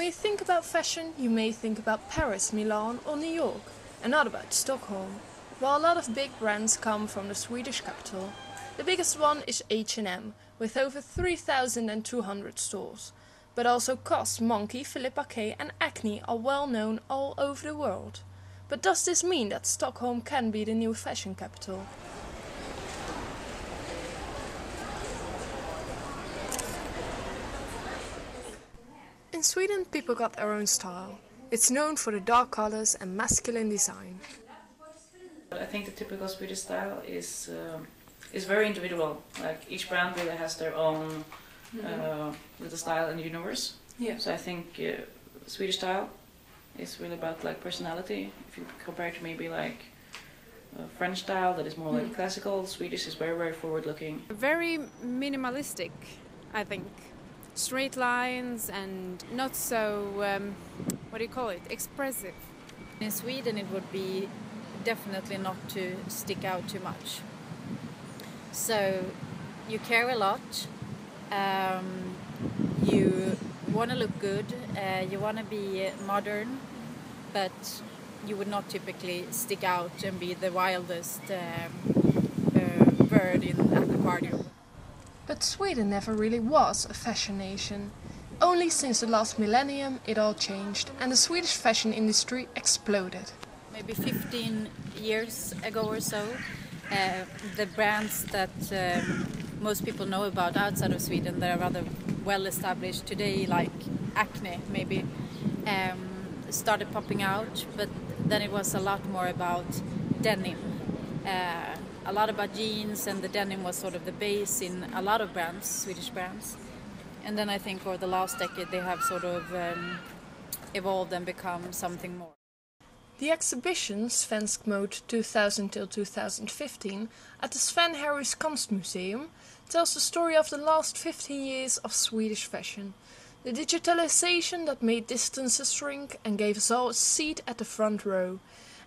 When you think about fashion, you may think about Paris, Milan or New York, and not about Stockholm. While a lot of big brands come from the Swedish capital, the biggest one is H&M, with over 3,200 stores. But also COS, Monkey, Philippa K and Acne are well known all over the world. But does this mean that Stockholm can be the new fashion capital? In Sweden, people got their own style. It's known for the dark colors and masculine design. I think the typical Swedish style is very individual. Like each brand really has their own little style in the universe. Yeah. So I think Swedish style is really about like personality. If you compare it to maybe like French style that is more like classical, Swedish is very, very forward-looking. Very minimalistic, I think. Straight lines and not so, what do you call it, expressive. In Sweden it would be definitely not to stick out too much. So you care a lot, you want to look good, you want to be modern, but you would not typically stick out and be the wildest bird at the party. But Sweden never really was a fashion nation. Only since the last millennium it all changed and the Swedish fashion industry exploded. Maybe 15 years ago or so, the brands that most people know about outside of Sweden that are rather well established today, like Acne maybe, started popping out, but then it was a lot more about denim. A lot about jeans, and the denim was sort of the base in a lot of brands, Swedish brands. And then I think over the last decade they have sort of evolved and become something more. The exhibition Svensk Mode 2000-2015 at the Sven Harrys Konstmuseum tells the story of the last 15 years of Swedish fashion. The digitalization that made distances shrink and gave us all a seat at the front row.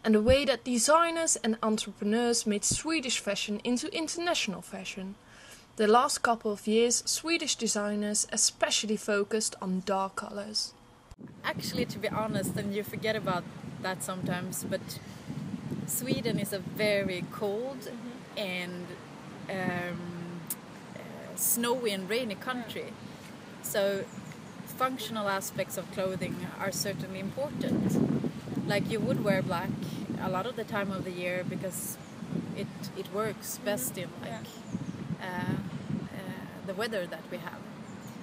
And the way that designers and entrepreneurs made Swedish fashion into international fashion. The last couple of years, Swedish designers especially focused on dark colors. Actually, to be honest, and you forget about that sometimes, but Sweden is a very cold and snowy and rainy country. So functional aspects of clothing are certainly important. Like you would wear black a lot of the time of the year because it works best in like the weather that we have.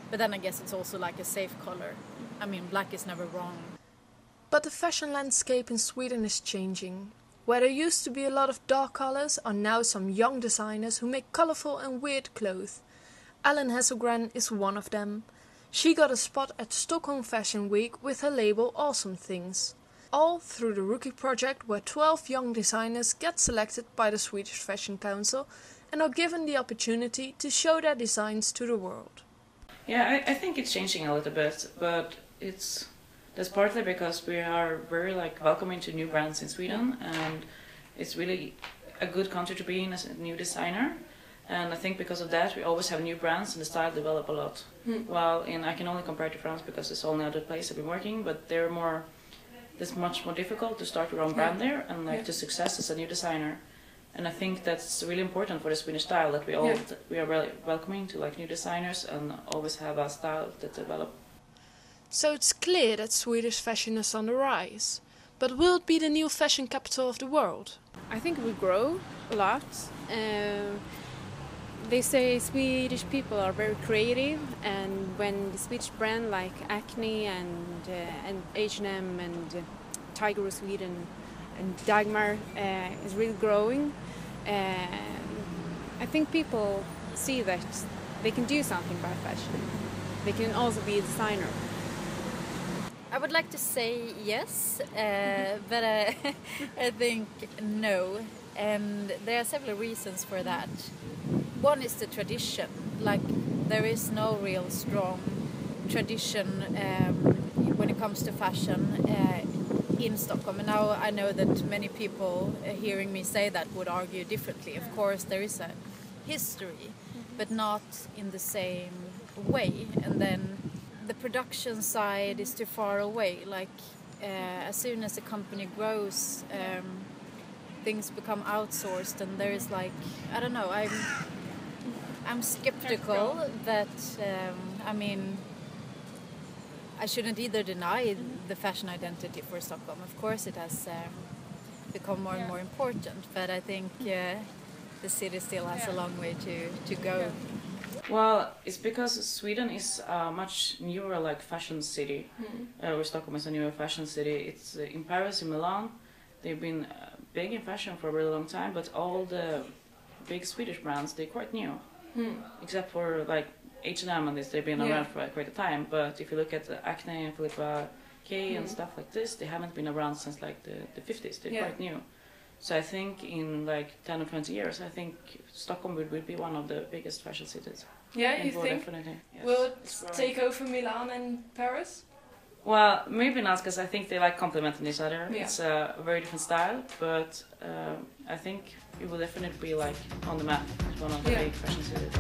But then I guess it's also like a safe color. I mean, black is never wrong. But the fashion landscape in Sweden is changing. Where there used to be a lot of dark colors are now some young designers who make colorful and weird clothes. Ellen Hesselgren is one of them. She got a spot at Stockholm Fashion Week with her label Awesome Things. All through the Rookie Project, where 12 young designers get selected by the Swedish Fashion Council and are given the opportunity to show their designs to the world. Yeah, I think it's changing a little bit, but that's partly because we are very like welcoming to new brands in Sweden, and it's really a good country to be in as a new designer. And I think because of that we always have new brands and the style develop a lot. While I can only compare to France because it's the only other place I've been working, but it's much more difficult to start your own brand there and like to success as a new designer. And I think that's really important for the Swedish style, that we are really welcoming to like new designers and always have a style that develop. So it's clear that Swedish fashion is on the rise. But will it be the new fashion capital of the world? I think it will grow a lot. They say Swedish people are very creative, and when the Swedish brand like Acne and H&M and Tiger of Sweden and Dagmar is really growing, I think people see that they can do something about fashion. They can also be a designer. I would like to say yes, but I think no. And there are several reasons for that. One is the tradition. Like there is no real strong tradition when it comes to fashion in Stockholm. And now I know that many people hearing me say that would argue differently. Of course there is a history, but not in the same way. And then the production side is too far away. Like as soon as a company grows, things become outsourced, and there is like, I don't know, I'm skeptical that I mean, I shouldn't either deny the fashion identity for Stockholm. Of course it has become more and more important, but I think the city still has a long way to go. Well, it's because Sweden is a much newer like fashion city, or Stockholm is a newer fashion city. It's in Paris, in Milan. They've been big in fashion for a really long time, but all the big Swedish brands, they're quite new. Except for like H&M and this, they've been around for quite a time. But if you look at Acne and Philippa K and stuff like this, they haven't been around since like the 50s. They're quite new. So I think in like 10 or 20 years, I think Stockholm will be one of the biggest fashion cities. Yeah, you think? Definitely. Yes. Will it take over Milan and Paris? Well, maybe not, because I think they like complementing each other. Yeah. It's a very different style, but I think it will definitely be like on the map. It's one of the big fashion cities.